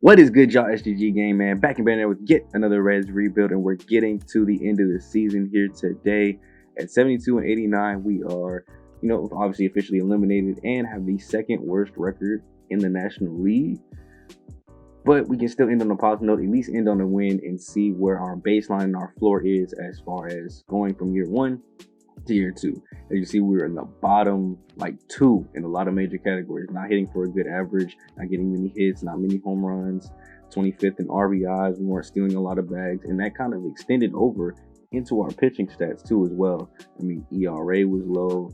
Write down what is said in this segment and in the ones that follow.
What is good, y'all? SGG game, man. Back in Banner with yet another Reds rebuild, and we're getting to the end of the season here today. At 72 and 89, we are, obviously officially eliminated and have the second worst record in the National League. But we can still end on a positive note, at least end on a win, and see where our baseline and our floor is as far as going from year one to year two. As you see, we were in the bottom two in a lot of major categories, not hitting for a good average, not getting many hits, not many home runs, 25th in RBIs. We weren't stealing a lot of bags, and that kind of extended over into our pitching stats too as well. I mean, ERA was low,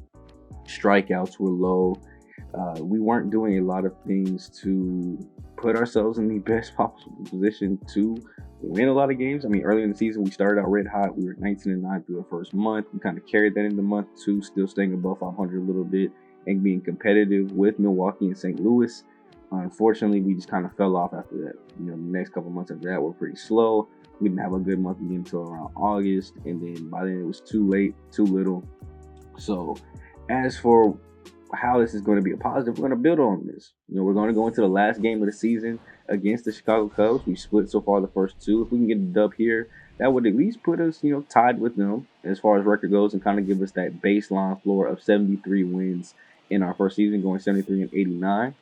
strikeouts were low. We weren't doing a lot of things to put ourselves in the best possible position to win a lot of games. I mean, early in the season, we started out red hot. We were 19 and 9 through the first month. We kind of carried that into month two, still staying above 500 a little bit and being competitive with Milwaukee and St. Louis. Unfortunately, we just kind of fell off after that. The next couple months after that were pretty slow. We didn't have a good month again until around August, and then by then it was too late, too little. So, as for how this is going to be a positive, we're going to build on this. We're going to go into the last game of the season against the Chicago Cubs. We split so far the first two. If we can get a dub here, that would at least put us, tied with them as far as record goes, and kind of give us that baseline floor of 73 wins in our first season, going 73 and 89.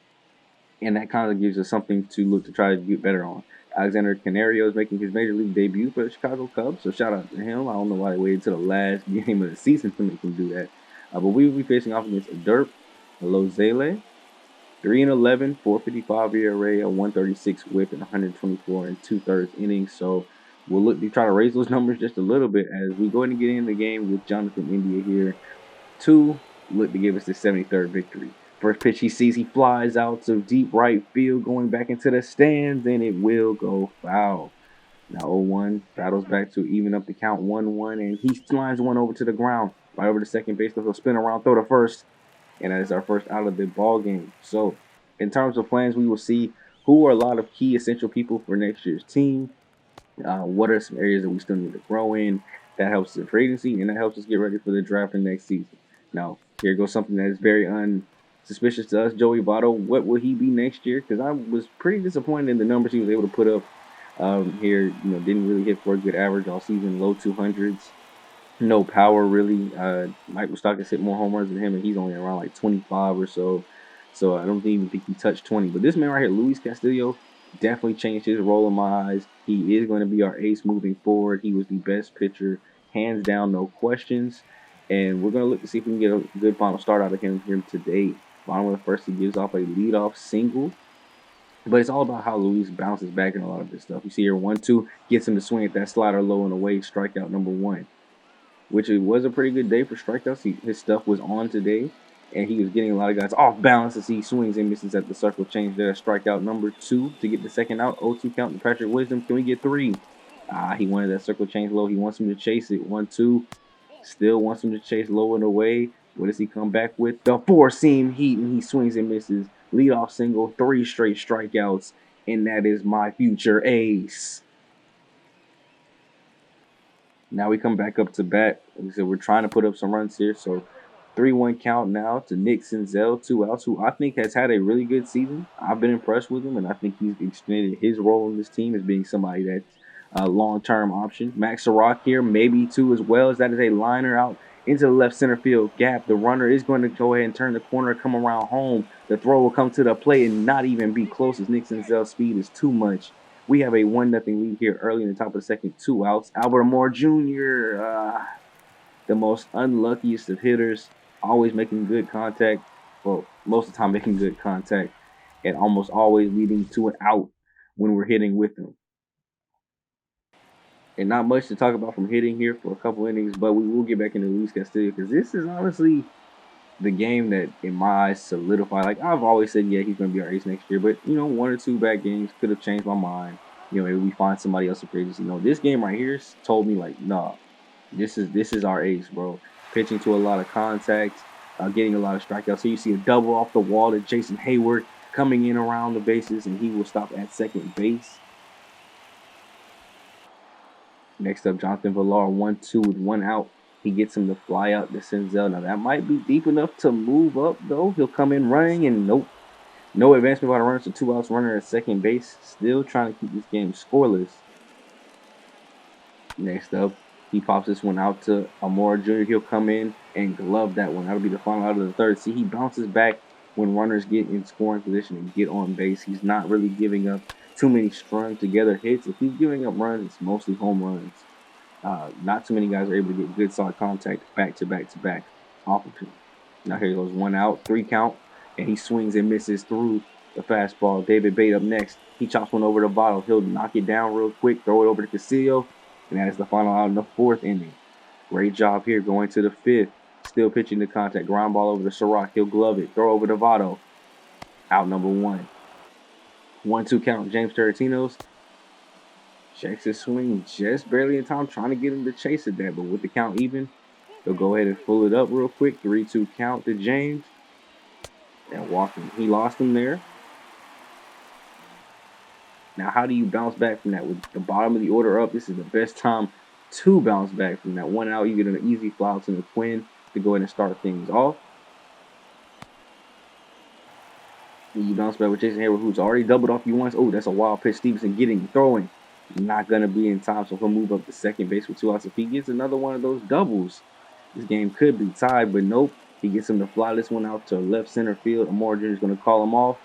And that kind of gives us something to look to try to get better on. Alexander Canario is making his major league debut for the Chicago Cubs, so shout out to him. I don't know why they waited until the last game of the season to make him do that. But we will be facing off against Derp Lozele, 3-11, 4.55 ERA, a 136 WHIP, and 124 and 2/3 innings. So we'll look to try to raise those numbers just a little bit as we go ahead and get in the game with Jonathan India here to look to give us the 73rd victory. First pitch he sees, he flies out to deep right field, going back into the stands, and it will go foul. Now 0-1 battles back to even up the count 1-1, and he slides one over to the ground, right over to second base. He'll spin around, throw to first, and that is our first out of the ball game. So, in terms of plans, we will see who are a lot of key essential people for next year's team. What are some areas that we still need to grow in? That helps us in free agency, and that helps us get ready for the draft for next season. Now, here goes something that is very unsuspicious to us. Joey Votto, what will he be next year? Because I was pretty disappointed in the numbers he was able to put up here. Didn't really hit for a good average all season, low 200s. No power, really. Michael Stockton hit more home runs than him, and he's only around 25 or so. So I don't even think he touched 20. But this man right here, Louise Castillo, definitely changed his role in my eyes. He is going to be our ace moving forward. He was the best pitcher, hands down, no questions. And we're going to look to see if we can get a good final start out of him here today. Bottom of the first, he gives off a leadoff single. But it's all about how Louise bounces back in a lot of this stuff. You see here, 1-2, gets him to swing at that slider low and away, strikeout number 1. Which it was a pretty good day for strikeouts. His stuff was on today, and he was getting a lot of guys off balance as he swings and misses at the circle change there. Strikeout number 2 to get the second out. 0-2 count to Patrick Wisdom. Can we get 3? He wanted that circle change low. He wants him to chase it. 1-2. Still wants him to chase low and away. What does he come back with? The 4-seam heat, and he swings and misses. Leadoff single, 3 straight strikeouts, and that is my future ace. Now we come back up to bat. Like I said, we're trying to put up some runs here. So 3-1 count now to Nixon, 2 outs, who I think has had a really good season. I've been impressed with him, and I think he's extended his role in this team as being somebody that's a long-term option. Max Sorock here, maybe 2 as well, as that is a liner out into the left center field gap. The runner is going to go ahead and turn the corner, come around home. The throw will come to the plate and not even be close, as Nixon's speed is too much. We have a 1-0 lead here early in the top of the second, 2 outs. Albert Moore Jr., the most unluckiest of hitters, always making good contact. Well, most of the time making good contact, and almost always leading to an out when we're hitting with him. And not much to talk about from hitting here for a couple innings, but we will get back into Louise Castillo because this is honestly the game that, in my eyes, solidified. Like I've always said, yeah, he's going to be our ace next year. But 1 or 2 bad games could have changed my mind. Maybe we find somebody else to praise. This game right here told me nah, this is our ace, bro. Pitching to a lot of contact, getting a lot of strikeouts. So you see a double off the wall to Jason Hayward coming in around the bases, and he will stop at second base. Next up, Jonathan Velar, 1-2 with 1 out. He gets him to fly out to Senzel. Now, that might be deep enough to move up, though. He'll come in running, and nope. No advancement by the runners to 2 outs. Runner at second base. Still trying to keep this game scoreless. Next up, he pops this one out to Amora Jr. He'll come in and glove that one. That'll be the final out of the third. See, he bounces back when runners get in scoring position and get on base. He's not really giving up too many strung together hits. If he's giving up runs, it's mostly home runs. Not too many guys are able to get good solid contact back to back to back off of him. Now here goes 1 out, 3 count, and he swings and misses through the fastball. David Bate up next. He chops one over the bottle. He'll knock it down real quick, throw it over to Castillo, and that is the final out in the 4th inning. Great job here going to the 5th. Still pitching the contact. Ground ball over to Ciroc. He'll glove it. Throw over to Votto. Out number 1. 1-2 count. James Tarantino's checks his swing just barely in time, trying to get him to chase it there. But with the count even, he'll go ahead and pull it up real quick. 3-2 count to James. And walking. He lost him there. Now, how do you bounce back from that? With the bottom of the order up, this is the best time to bounce back from that. 1 out, you get an easy fly out to McQuinn to go ahead and start things off. And you bounce back with Jason Hayward, who's already doubled off you once. Oh, that's a wild pitch. Stevenson getting, throwing. Not going to be in time, so he'll move up to second base with 2 outs. If he gets another one of those doubles, this game could be tied, but nope. He gets him to fly this one out to left center field. Amora Jr. is going to call him off.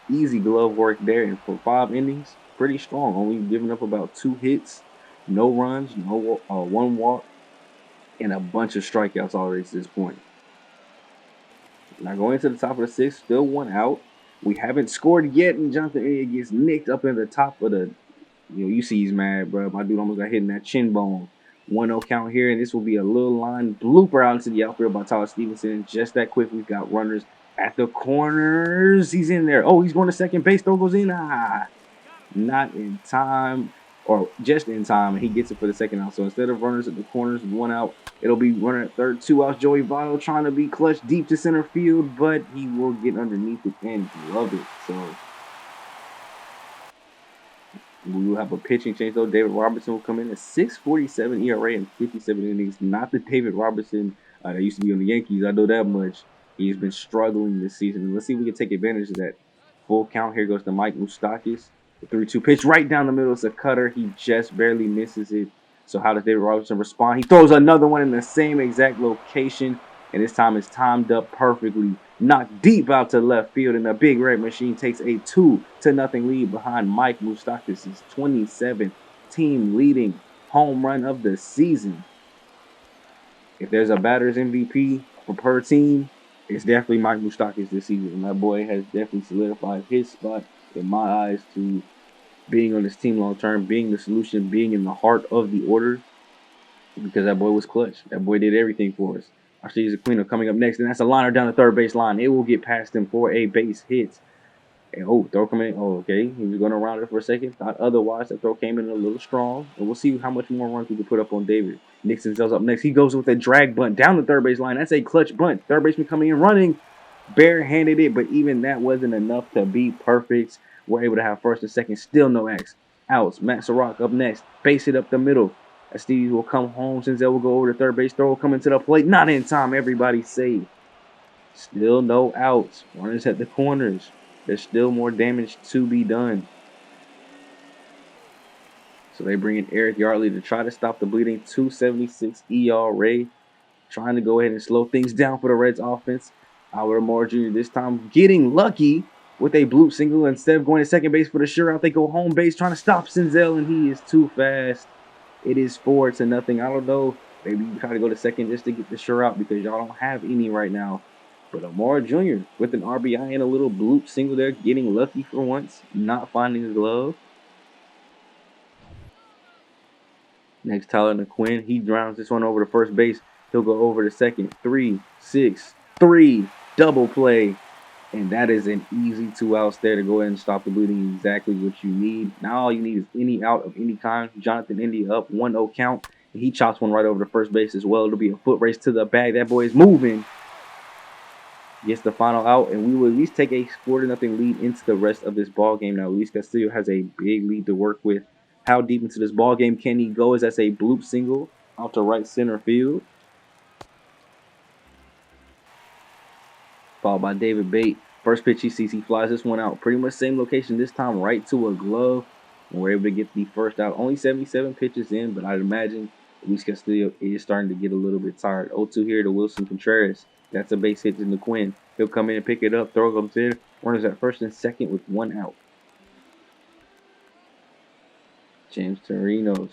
Easy glove work there, and for 5 innings, pretty strong. Only giving up about 2 hits, no runs, no 1 walk, and a bunch of strikeouts already to this point. Now going to the top of the 6th, still 1 out. We haven't scored yet, and Jonathan India gets nicked up in the top of the. You see he's mad, bro. My dude almost got hit in that chin bone. 1-0 count here, and this will be a little line blooper out into the outfield by Tyler Stevenson. Just that quick, we've got runners at the corners. He's in there. Oh, he's going to second base. Throw goes in. Not in time, or just in time, and he gets it for the 2nd out. So instead of runners at the corners, 1 out, it'll be runner at third, 2 outs. Joey Votto trying to be clutch deep to center field, but he will get underneath it and love it. So we will have a pitching change, though. David Robertson will come in at 6.47 ERA and 57 innings. Not the David Robertson that used to be on the Yankees. I know that much. He's been struggling this season. And let's see if we can take advantage of that. Full count. Here goes to Mike Moustakas. The 3-2 pitch right down the middle. It's a cutter. He just barely misses it. So how does David Robertson respond? He throws another one in the same exact location. And this time it's timed up perfectly. Knocked deep out to left field, and the Big Red Machine takes a 2-0 lead behind Mike Moustakas' 27th team leading home run of the season. If there's a batter's MVP for per team, it's definitely Mike Moustakas this season. And that boy has definitely solidified his spot in my eyes to being on this team long term, being the solution, being in the heart of the order, because that boy was clutch. That boy did everything for us. Arceus Aquino coming up next, and that's a liner down the third base line. It will get past him for a base hit. And throw coming in. Oh, okay. He was going to round it for a second. Thought otherwise. That throw came in a little strong. And we'll see how much more runs we can put up on David. Nixon sells up next. He goes with a drag bunt down the third base line. That's a clutch bunt. Third baseman coming in running. Barehanded it, but even that wasn't enough to be perfect. We're able to have first and second. Still no outs. Matt Ciroc up next. Base it up the middle. Stevie will come home. Senzel will go over to third base. Throw will come into the plate. Not in time. Everybody safe. Still no outs. Runners at the corners. There's still more damage to be done. So they bring in Eric Yardley to try to stop the bleeding. 2.76 ERA. Trying to go ahead and slow things down for the Reds offense. Albert Moore Jr. this time getting lucky with a bloop single. Instead of going to second base for the sure out, they go home base trying to stop Senzel, and he is too fast. It is 4-0. I don't know. Maybe you try to go to second just to get the sure out because y'all don't have any right now. But Amora Jr. with an RBI and a little bloop single there, getting lucky for once, not finding his glove. Next, Tyler McQuinn. He drowns this one over to first base. He'll go over to second. 3-6-3 double play. And that is an easy 2 outs there to go ahead and stop the bleeding. Exactly what you need. Now all you need is any out of any kind. Jonathan India up 1-0 count. And he chops one right over to first base as well. It'll be a foot race to the bag. That boy is moving. Gets the final out. And we will at least take a 4-0 lead into the rest of this ball game. Now Louise Castillo has a big lead to work with. How deep into this ball game can he go? As that's a bloop single out to right center field. Followed by David Bate First pitch he sees, he flies this one out. Pretty much same location this time, right to a glove. And we're able to get the first out. Only 77 pitches in, but I'd imagine Louise Castillo is starting to get a little bit tired. 0-2 here to Wilson Contreras. That's a base hit to McKenzie. He'll come in and pick it up, throw comes in. Runners at first and second with one out. James Torinos.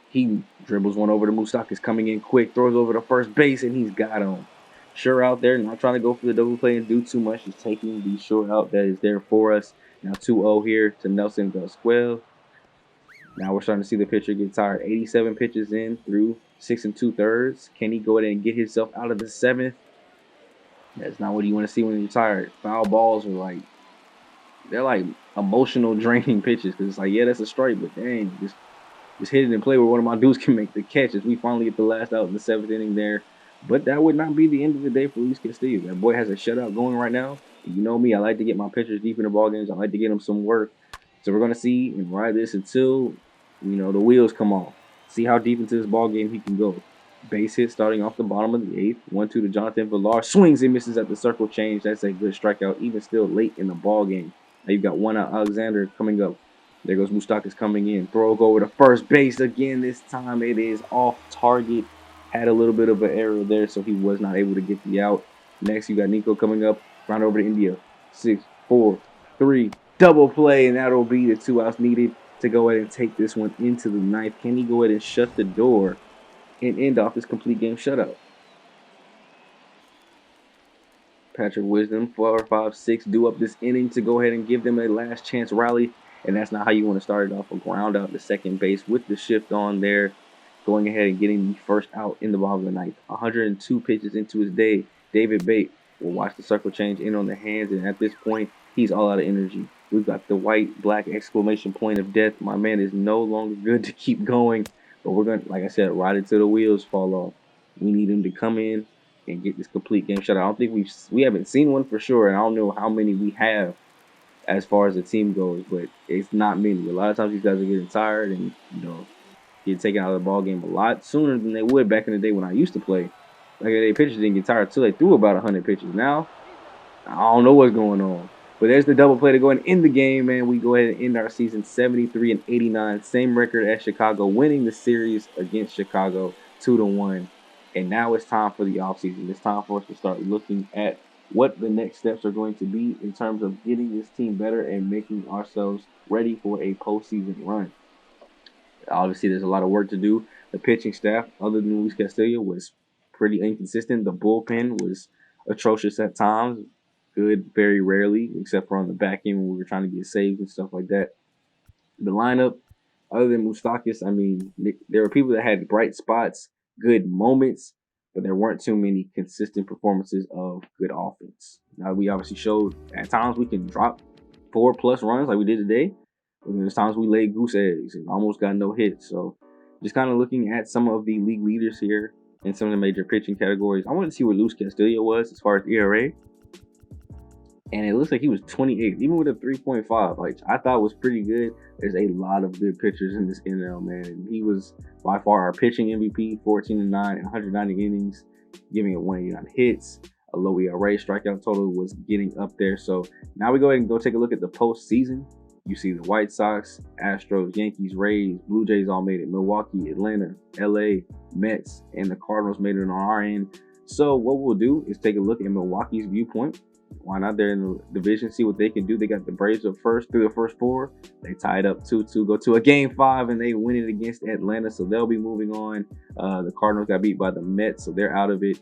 He dribbles one over to Moustakas, coming in quick, throws over to first base, and he's got him. Sure out there, not trying to go for the double play and do too much, just taking the short out that is there for us. Now 2-0 here to Nelson Vasquez. Now we're starting to see the pitcher get tired. 87 pitches in through 6 2/3. Can he go ahead and get himself out of the 7th? That's not what you want to see when you're tired. Foul balls are they're like emotional draining pitches, because it's like, yeah, that's a strike, but dang, just hit it and play where one of my dudes can make the catch as we finally get the last out in the 7th inning there. But that would not be the end of the day for Louise Castillo. That boy has a shutout going right now. You know me, I like to get my pitchers deep in the ball games. I like to get them some work. So we're going to see and ride this until, the wheels come off. See how deep into this ball game he can go. Base hit starting off the bottom of the 8th. 1-2 to Jonathan Velar. Swings and misses at the circle change. That's a good strikeout, even still late in the ball game. Now you've got one out. Alexander coming up. There goes Moustakas coming in. Throw over to first base again. This time it is off target. Had a little bit of an error there, so he was not able to get the out. Next, you got Nico coming up. Round over to India. 6, 4, 3. Double play, and that'll be the 2 outs needed to go ahead and take this one into the 9th. Can he go ahead and shut the door and end off this complete game shutout? Patrick Wisdom, 4, 5, 6, due up this inning to go ahead and give them a last chance rally. And that's not how you want to start it off. A ground out to second base with the shift on there. Going ahead and getting the first out in the bottom of the 9th. 102 pitches into his day. David Bate will watch the circle change in on the hands. And at this point, he's all out of energy. We've got the white, black exclamation point of death. My man is no longer good to keep going. But we're going to, like I said, ride it till the wheels fall off. We need him to come in and get this complete game shutout. I don't think we haven't seen one for sure. And I don't know how many we have as far as the team goes, but it's not many. A lot of times these guys are getting tired and, get taken out of the ball game a lot sooner than they would back in the day when I used to play. Back in the day, pitchers didn't get tired until they threw about 100 pitches. Now, I don't know what's going on. But there's the double play to go and end the game, man. We go ahead and end our season 73-89. Same record as Chicago, winning the series against Chicago 2-1. And now it's time for the offseason. It's time for us to start looking at what the next steps are going to be in terms of getting this team better and making ourselves ready for a postseason run. Obviously, there's a lot of work to do. The pitching staff, other than Louise Castillo, was pretty inconsistent. The bullpen was atrocious at times. Good very rarely, except for on the back end when we were trying to get saves and stuff like that. The lineup, other than Moustakas, there were people that had bright spots, good moments, but there weren't too many consistent performances of good offense. Now, we obviously showed at times we can drop 4+ runs like we did today. But there's times we laid goose eggs and almost got no hits. So just kind of looking at some of the league leaders here in some of the major pitching categories. I wanted to see where Louise Castillo was as far as ERA. And it looks like he was 28th, even with a 3.5, which I thought was pretty good. There's a lot of good pitchers in this NL, man. And he was by far our pitching MVP, 14-9 and 190 innings, giving it 189 hits. A low ERA, strikeout total was getting up there. So now we go ahead and go take a look at the postseason. You see the White Sox, Astros, Yankees, Rays, Blue Jays all made it. Milwaukee, Atlanta, LA, Mets, and the Cardinals made it on our end. So what we'll do is take a look at Milwaukee's viewpoint. Why not? They're in the division, see what they can do. They got the Braves up first through the first 4. They tied up 2-2, go to a game 5, and they win it against Atlanta. So they'll be moving on. The Cardinals got beat by the Mets, so they're out of it.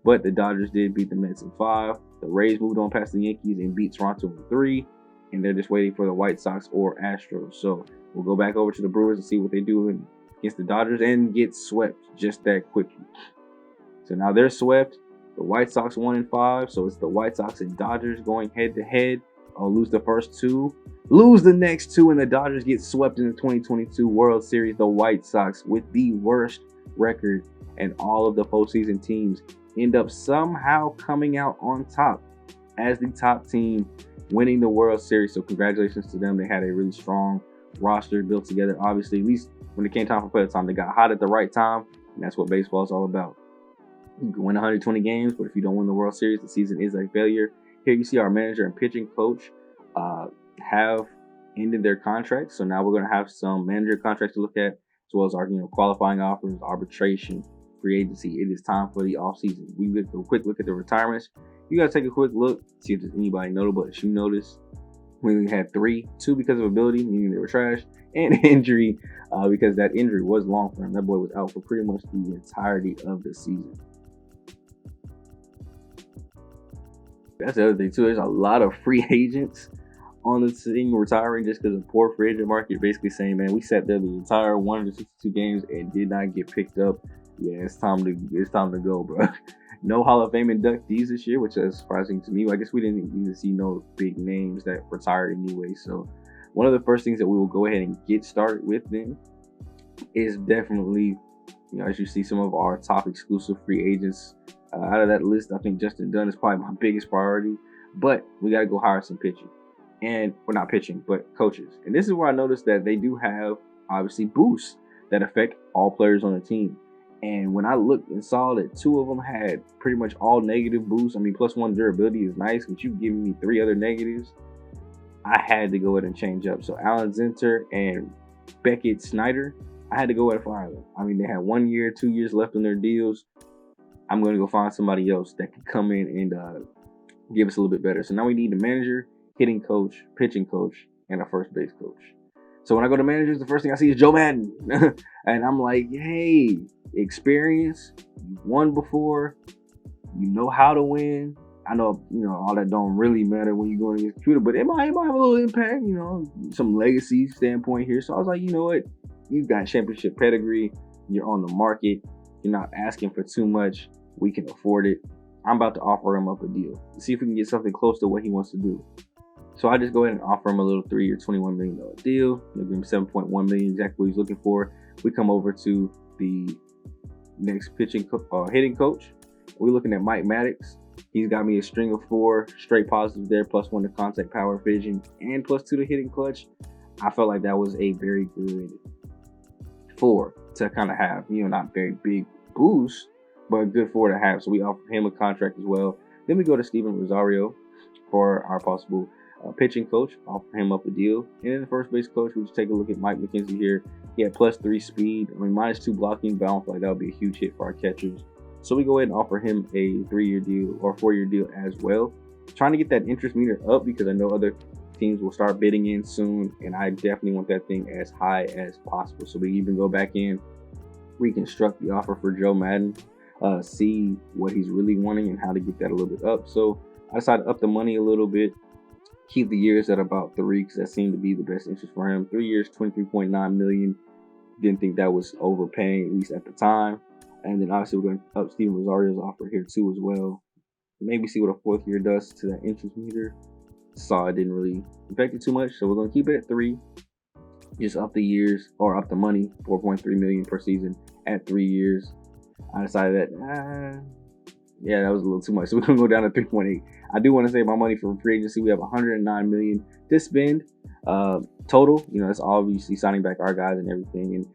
But the Dodgers did beat the Mets in 5. The Rays moved on past the Yankees and beat Toronto in 3. And they're just waiting for the White Sox or Astros. So we'll go back over to the Brewers and see what they do against the Dodgers and get swept just that quickly. So now they're swept. The White Sox 1-5. So it's the White Sox and Dodgers going head to head. I'll lose the first 2, lose the next 2, and the Dodgers get swept in the 2022 World Series. The White Sox, with the worst record, and all of the postseason teams end up somehow coming out on top as the top team, winning the World Series. So congratulations to them. They had a really strong roster built together. Obviously, at least when it came time for playoff time, they got hot at the right time, and that's what baseball is all about. You can win 120 games, but if you don't win the World Series, the season is a failure. Here you see our manager and pitching coach have ended their contracts. So now we're going to have some manager contracts to look at, as well as our qualifying offers, arbitration, free agency. It is time for the offseason. We will take a quick look at the retirements. You got to take a quick look, see if there's anybody notable that you noticed. We only had 3, 2 because of ability, meaning they were trash, and injury, because that injury was long for him. That boy was out for pretty much the entirety of the season. That's the other thing too. There's a lot of free agents on the team retiring just because of poor free agent market. Basically saying, man, we sat there the entire 162 games and did not get picked up. Yeah, it's time to go, bro. No Hall of Fame inductees this year, which is surprising to me. I guess we didn't even see no big names that retired anyway. So one of the first things that we will go ahead and get started with then is definitely, as you see, some of our top exclusive free agents. Out of that list, I think Justin Dunn is probably my biggest priority. But we got to go hire some pitching. And we're not pitching, but coaches. And this is where I noticed that they do have, obviously, boosts that affect all players on the team. And when I looked and saw that 2 of them had pretty much all negative boosts, I mean, +1 durability is nice, but you've given me 3 other negatives, I had to go ahead and change up. So Alan Zinter and Beckett Snyder, I had to go ahead and fire them. I mean, they had 1 year, 2 years left on their deals. I'm going to go find somebody else that can come in and give us a little bit better. So now we need a manager, hitting coach, pitching coach, and a first base coach. So when I go to managers, the first thing I see is Joe Madden. And I'm like, hey, experience, you've won before, you know how to win. I know, all that don't really matter when you're going against the computer, but it might have a little impact, some legacy standpoint here. So I was like, you know what? You've got championship pedigree. You're on the market. You're not asking for too much. We can afford it. I'm about to offer him up a deal. See if we can get something close to what he wants to do. So I just go ahead and offer him a little 3-year, $21 million deal. Give him $7.1 million, exactly what he's looking for. We come over to the next hitting coach. We're looking at Mike Maddox. He's got me a string of 4 straight positives there, +1 to contact, power, vision, and +2 to hitting clutch. I felt like that was a very good 4 to kind of have, not very big boost, but a good 4 to have. So we offer him a contract as well. Then we go to Steven Rosario for our possible pitching coach, offer him up a deal. And then the first base coach, we just take a look at Mike Mckenzie here. He had +3 speed. I mean, -2 blocking, but I don't feel like that would be a huge hit for our catchers. So we go ahead and offer him a 3-year deal or 4-year deal as well. Trying to get that interest meter up because I know other teams will start bidding in soon, and I definitely want that thing as high as possible. So we even go back in, reconstruct the offer for Joe Madden, see what he's really wanting and how to get that a little bit up. So I decided to up the money a little bit, keep the years at about 3 because that seemed to be the best interest for him. 3 years, $23.9 million. Didn't think that was overpaying, at least at the time. And then obviously we're going to up Steven Rosario's offer here too as well. Maybe see what a 4th year does to that interest meter. Saw it didn't really affect it too much, so we're going to keep it at 3. Just up the years, or up the money, $4.3 million per season at 3 years. I decided that, that was a little too much, so we're going to go down to 3.8. I do want to save my money for free agency. We have $109 million to spend total. It's obviously signing back our guys and everything. And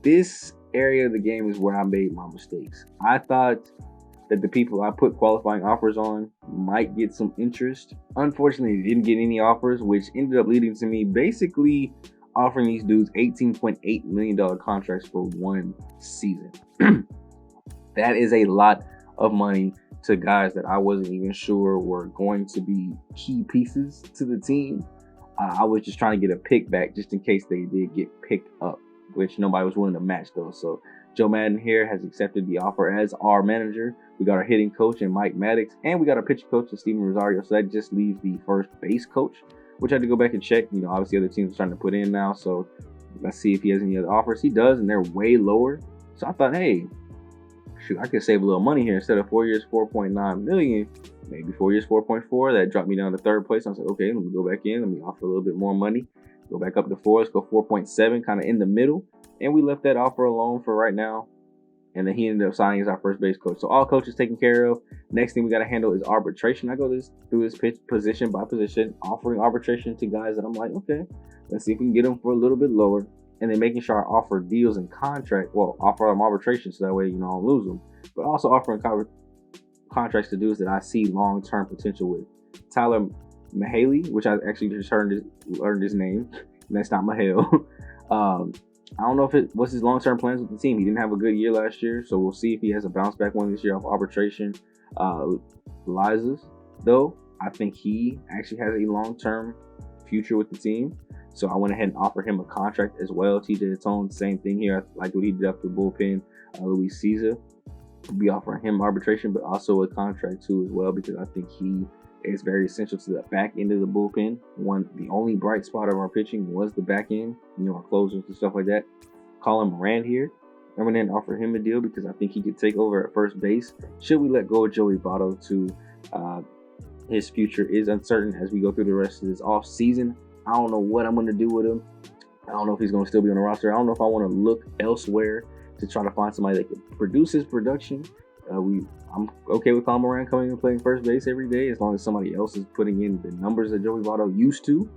this area of the game is where I made my mistakes. I thought that the people I put qualifying offers on might get some interest. Unfortunately, they didn't get any offers, which ended up leading to me basically offering these dudes $18.8 million contracts for 1 season. That is a lot of money to guys that I wasn't even sure were going to be key pieces to the team. I was just trying to get a pick back just in case they did get picked up, which nobody was willing to match those. So Joe Madden here has accepted the offer as our manager. We got our hitting coach in Mike Maddox, and we got our pitching coach in Steven Rosario. So that just leaves the first base coach, which I had to go back and check. Obviously other teams are starting to put in now. So let's see if he has any other offers. He does, and they're way lower. So I thought, hey, shoot, I could save a little money here. Instead of 4 years, $4.9 million, maybe 4 years, 4.4. That dropped me down to 3rd place. I was like, okay, let me go back in. Let me offer a little bit more money. Go back up to 4. Let's go 4.7, kind of in the middle. And we left that offer alone for right now. And then he ended up signing as our first base coach. So all coaches taken care of. Next thing we got to handle is arbitration. I go through this pitch position by position, offering arbitration to guys that I'm like, okay, let's see if we can get them for a little bit lower. And then making sure I offer deals and offer them arbitration so that way, I don't lose them. But also offering contracts to dudes that I see long-term potential with. Tyler Mahaley, which I actually just learned his name. And that's not Mahale. I don't know what's his long-term plans with the team. He didn't have a good year last year, so we'll see if he has a bounce-back one this year off arbitration. Liza's, though, I think he actually has a long-term future with the team. So I went ahead and offered him a contract as well. TJ Tone, same thing here. I like what he did after the bullpen. Louise Castillo, we'll be offering him arbitration, but also a contract too as well, because I think he is very essential to the back end of the bullpen. The only bright spot of our pitching was the back end, our closers and stuff like that. Colin Moran here. I went ahead and offered him a deal because I think he could take over at first base. Should we let go of Joey Votto too? His future is uncertain as we go through the rest of this off season. I don't know what I'm going to do with him. I don't know if he's going to still be on the roster. I don't know if I want to look elsewhere to try to find somebody that can produce his production. I'm okay with Colin Moran coming and playing first base every day as long as somebody else is putting in the numbers that Joey Votto used to.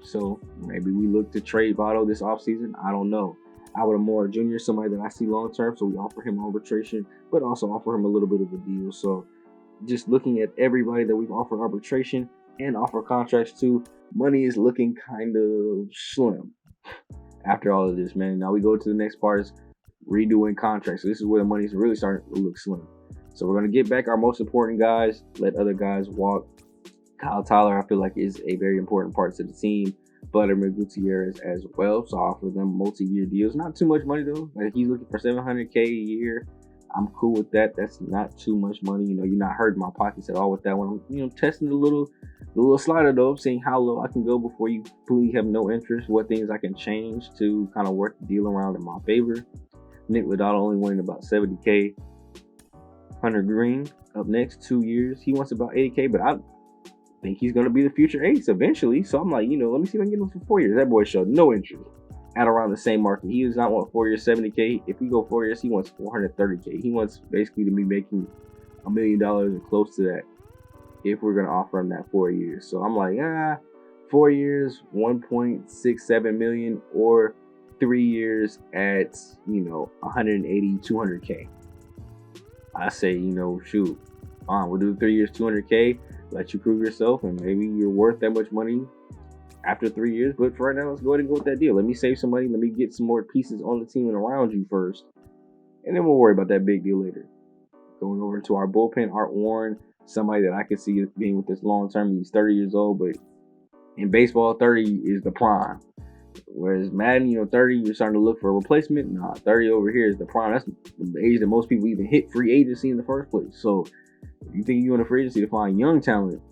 So maybe we look to trade Votto this offseason. I don't know. Albert Moore Jr., somebody that I see long term, so we offer him arbitration, but also offer him a little bit of a deal. So just looking at everybody that we've offered arbitration and offer contracts to, money is looking kind of slim after all of this, man. Now we go to the next part, is redoing contracts. So this is where the money's really starting to look slim. So we're going to get back our most important guys, let other guys walk. Kyle Tyler, I feel like, is a very important part to the team. Vladimir Gutierrez as well. So I offer them multi-year deals. Not too much money though. Like he's looking for $700K a year. I'm cool with that. That's not too much money. You're not hurting my pockets at all with that one. I'm testing the little slider though, seeing how low I can go before you completely have no interest. What things I can change to kind of work the deal around in my favor. Nick Lodado only wanting about $70K. Hunter Green up next, 2 years. He wants about $80K, but I think he's going to be the future ace eventually. So I'm like, let me see if I can get him for 4 years. That boy showed no interest at around the same market. He does not want 4 years, $70K. If we go 4 years, he wants $430K. He wants basically to be making $1 million and close to that if we're going to offer him that 4 years. So I'm like, 4 years, $1.67 million, or 3 years at, 180, $200K. I say, shoot, fine, we'll do 3 years, $200K. Let you prove yourself, and maybe you're worth that much money after 3 years. But for right now, let's go ahead and go with that deal. Let me save some money. Let me get some more pieces on the team and around you first, and then we'll worry about that big deal later. Going over to our bullpen, Art Warren, somebody that I could see being with this long term. He's 30 years old, but in baseball, 30 is the prime. Whereas Madden, 30, you're starting to look for a replacement. Nah, 30 over here is the prime. That's the age that most people even hit free agency in the first place. So if you think you're in a free agency to find young talent,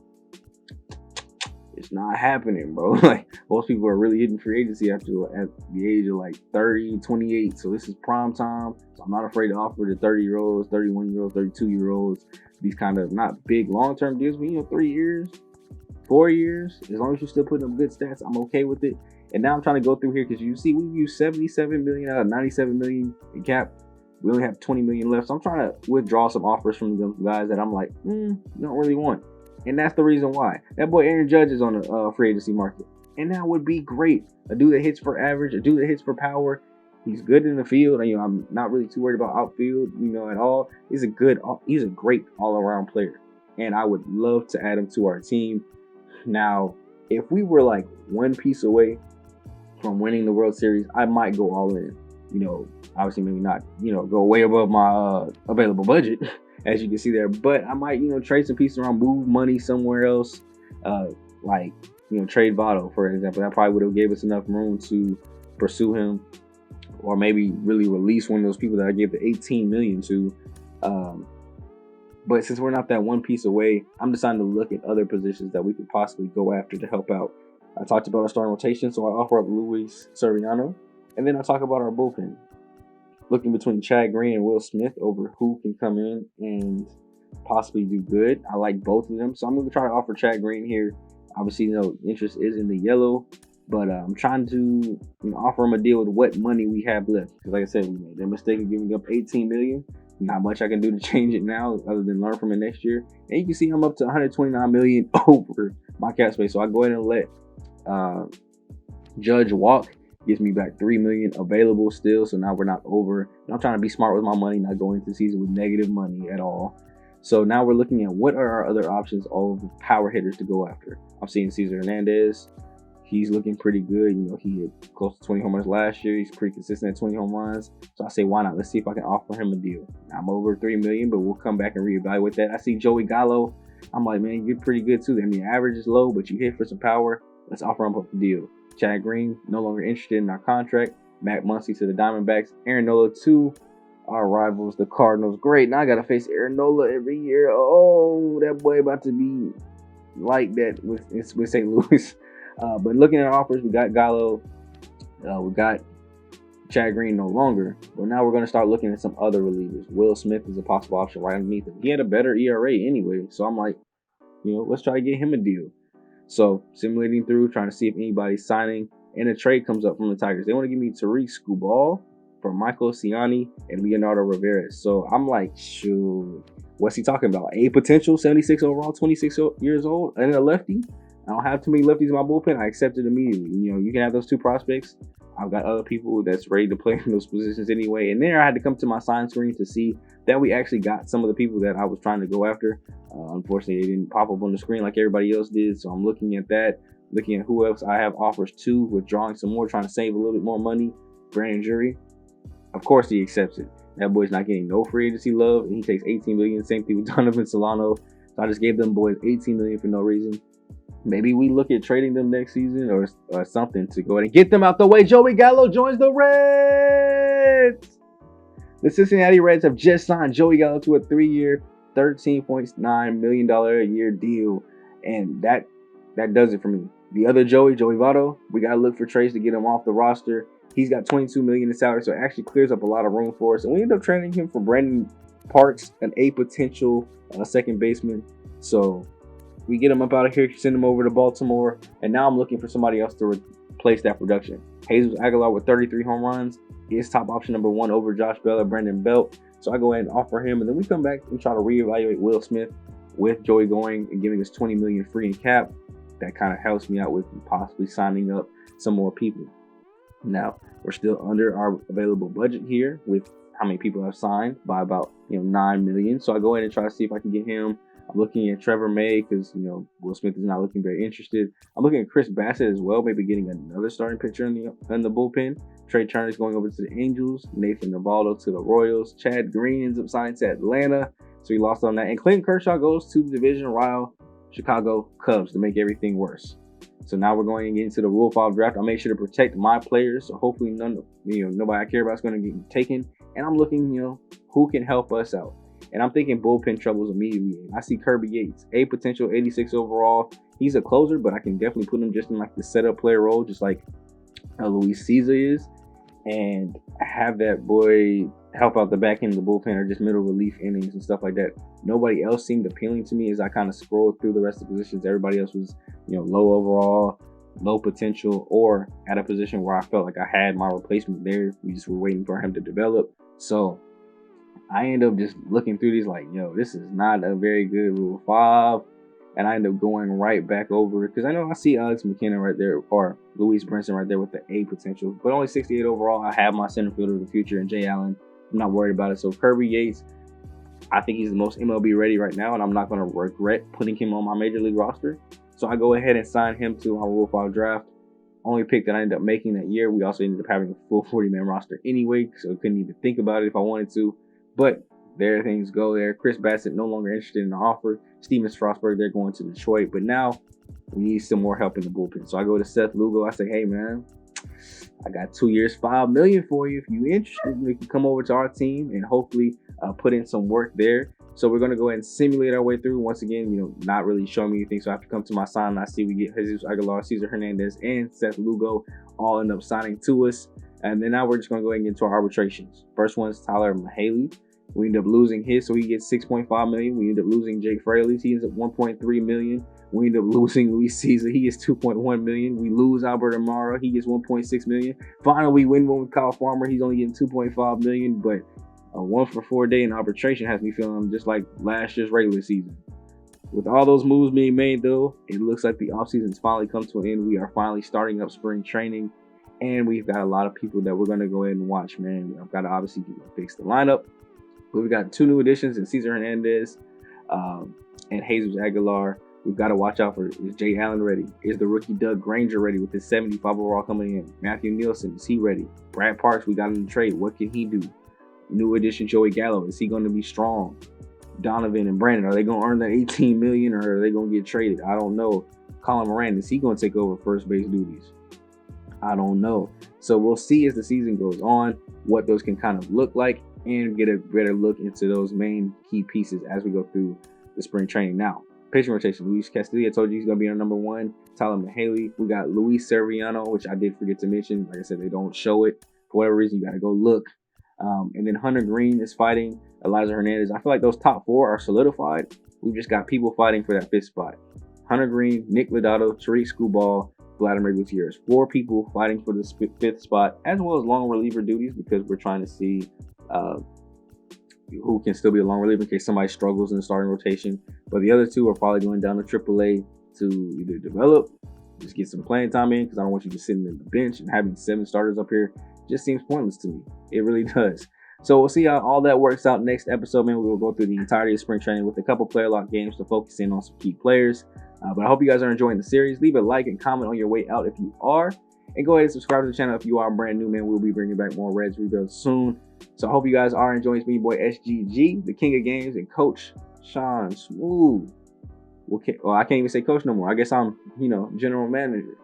it's not happening, bro. Like, most people are really hitting free agency at the age of like 30, 28. So this is prime time. So I'm not afraid to offer the 30-year-olds, 31-year-olds, 32-year-olds these kind of not big long-term deals, but 3 years, 4 years. As long as you're still putting up good stats, I'm okay with it. And now I'm trying to go through here because you see we've used $77 million out of $97 million in cap. We only have $20 million left. So I'm trying to withdraw some offers from the guys that I'm like, don't really want. And that's the reason why. That boy Aaron Judge is on the free agency market. And that would be great. A dude that hits for average, a dude that hits for power. He's good in the field. I'm not really too worried about outfield, at all. He's a great all-around player. And I would love to add him to our team. Now, if we were like one piece away from winning the World Series, I might go all in. Obviously maybe not, go way above my available budget, as you can see there. But I might, trade some pieces around, move money somewhere else, trade Votto, for example. That probably would have gave us enough room to pursue him, or maybe really release one of those people that I gave the $18 million to. But since we're not that one piece away, I'm deciding to look at other positions that we could possibly go after to help out. I talked about our starting rotation, so I offer up Luis Castillo, and then I talk about our bullpen. Looking between Chad Green and Will Smith over who can come in and possibly do good. I like both of them, so I'm going to try to offer Chad Green here. Obviously, interest is in the yellow, but I'm trying to offer him a deal with what money we have left. Because like I said, we made that mistake of giving up $18 million. Not much I can do to change it now other than learn from it next year. And you can see I'm up to $129 million over my cap space. So I go ahead and let Judge walk. Gives me back $3 million available still. So now we're not over. And I'm trying to be smart with my money, not going into the season with negative money at all. So now we're looking at what are our other options of power hitters to go after. I'm seeing Cesar Hernandez. He's looking pretty good. He had close to 20 home runs last year. He's pretty consistent at 20 home runs. So I say, why not? Let's see if I can offer him a deal. I'm over $3 million, but we'll come back and reevaluate that. I see Joey Gallo. I'm like, man, you're pretty good too. I mean, average is low, but you hit for some power. Let's offer him a deal. Chad Green, no longer interested in our contract. Matt Muncy to the Diamondbacks. Aaron Nola to our rivals, the Cardinals. Great. Now I got to face Aaron Nola every year. Oh, that boy about to be like that with St. Louis. But looking at offers, we got Gallo. We got Chad Green no longer. But now we're going to start looking at some other relievers. Will Smith is a possible option right underneath him. He had a better ERA anyway. So I'm like, let's try to get him a deal. So simulating through, trying to see if anybody's signing. And a trade comes up from the Tigers. They want to give me Tariq Skubal for Michael Ciani and Leonardo Rivera. So I'm like, shoot, what's he talking about? A potential 76 overall, 26 years old, and a lefty? I don't have too many lefties in my bullpen. I accept it immediately. You can have those two prospects. I've got other people that's ready to play in those positions anyway. And then I had to come to my sign screen to see that we actually got some of the people that I was trying to go after. Unfortunately, they didn't pop up on the screen like everybody else did. So I'm looking at that, looking at who else I have offers to, withdrawing some more, trying to save a little bit more money. Brandon Jury, of course he accepts it. That boy's not getting no free agency love, and he takes $18 million. Same thing with Donovan Solano. So I just gave them boys $18 million for no reason. Maybe we look at trading them next season or something to go ahead and get them out the way. Joey Gallo joins the Reds. The Cincinnati Reds have just signed Joey Gallo to a 3-year, $13.9 million a year deal. And that does it for me. The other Joey Votto, we got to look for trades to get him off the roster. He's got $22 million in salary, so it actually clears up a lot of room for us. And we end up trading him for Brandon Parks, a potential second baseman. So we get him up out of here, send him over to Baltimore, and now I'm looking for somebody else to replace that production. Jesus Aguilar with 33 home runs is top option number 1 over Josh Bell and Brandon Belt. So I go ahead and offer him, and then we come back and try to reevaluate Will Smith with Joey going and giving us $20 million free in cap. That kind of helps me out with possibly signing up some more people. Now, we're still under our available budget here with how many people have signed by about $9 million. So I go ahead and try to see if I can get him. I'm looking at Trevor May because, Will Smith is not looking very interested. I'm looking at Chris Bassett as well, maybe getting another starting pitcher in the bullpen. Trey Turner's going over to the Angels. Nathan Navaldo to the Royals. Chad Green ends up signing to Atlanta, so he lost on that. And Clayton Kershaw goes to the division rival Chicago Cubs to make everything worse. So now we're going to get into the Rule 5 draft. I make sure to protect my players, so hopefully nobody I care about is going to get taken. And I'm looking, who can help us out. And I'm thinking bullpen troubles immediately. I see Kirby Yates, a potential 86 overall. He's a closer, but I can definitely put him just in like the setup player role, just like Luis Castillo is. And have that boy help out the back end of the bullpen or just middle relief innings and stuff like that. Nobody else seemed appealing to me as I kind of scrolled through the rest of the positions. Everybody else was, low overall, low potential, or at a position where I felt like I had my replacement there. We just were waiting for him to develop. So I end up just looking through these like, this is not a very good Rule 5. And I end up going right back over because I know I see Alex McKinnon right there or Luis Brinson right there with the A potential, but only 68 overall. I have my center fielder of the future and Jay Allen. I'm not worried about it. So Kirby Yates, I think he's the most MLB ready right now, and I'm not going to regret putting him on my major league roster. So I go ahead and sign him to our Rule 5 draft. Only pick that I ended up making that year. We also ended up having a full 40-man roster anyway, so I couldn't even think about it if I wanted to. But there things go there. Chris Bassett no longer interested in the offer. Steven Strasburg, they're going to Detroit. But now we need some more help in the bullpen. So I go to Seth Lugo. I say, hey, man, I got 2 years, $5 million for you. If you're interested, you can come over to our team and hopefully put in some work there. So we're going to go ahead and simulate our way through. Once again, not really showing me anything. So I have to come to my sign. And I see we get Jesus Aguilar, Cesar Hernandez, and Seth Lugo all end up signing to us. And then now we're just going to go ahead and get into our arbitrations. First one is Tyler Mahaley. We end up losing his, so he gets $6.5 million. We end up losing Jake Fraley. He ends up $1.3 million. We end up losing Luis Castillo. He gets $2.1 million. We lose Albert Amaro. He gets $1.6 million. Finally, we win one with Kyle Farmer. He's only getting $2.5 million, but a 1-for-4 day in arbitration has me feeling just like last year's regular season. With all those moves being made, though, it looks like the offseason's finally come to an end. We are finally starting up spring training, and we've got a lot of people that we're going to go ahead and watch, man. I've got to obviously fix the lineup. But we got 2 new additions in Cesar Hernandez, and Jesus Aguilar. We've got to watch out for, is Jay Allen ready? Is the rookie Doug Granger ready with his 75 overall coming in? Matthew Nielsen, is he ready? Brad Parks, we got him in the trade. What can he do? New addition Joey Gallo, is he going to be strong? Donovan and Brandon, are they going to earn that $18 million, or are they going to get traded? I don't know. Colin Moran, is he going to take over first base duties? I don't know. So we'll see as the season goes on what those can kind of look like and get a better look into those main key pieces as we go through the spring training. Now, pitching rotation. Louise Castillo, I told you he's going to be our number one. Tyler Mahaley. We got Luis Severiano, which I did forget to mention. Like I said, they don't show it. For whatever reason, you got to go look. And then Hunter Green is fighting Elijah Hernandez. I feel like those top four are solidified. We've just got people fighting for that fifth spot. Hunter Green, Nick Lodato, Tariq Skubal, Vladimir Gutierrez. 4 people fighting for the fifth spot, as well as long reliever duties, because we're trying to see who can still be a long reliever in case somebody struggles in the starting rotation. But the other 2 are probably going down to AAA to either develop, just get some playing time in, because I don't want you just sitting in the bench and having 7 starters up here. Just seems pointless to me. It really does. So we'll see how all that works out next episode, man. We will go through the entirety of spring training with a couple player lock games to focus in on some key players. But I hope you guys are enjoying the series. Leave a like and comment on your way out if you are. And go ahead and subscribe to the channel if you are brand new, man. We'll be bringing back more Reds rebuilds soon. So I hope you guys are enjoying. It's me, boy SGG, the king of games, and Coach Sean Smooth. Well, I can't even say coach no more. I guess I'm, general manager,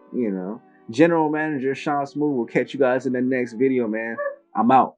General manager Sean Smooth. Will catch you guys in the next video, man. I'm out.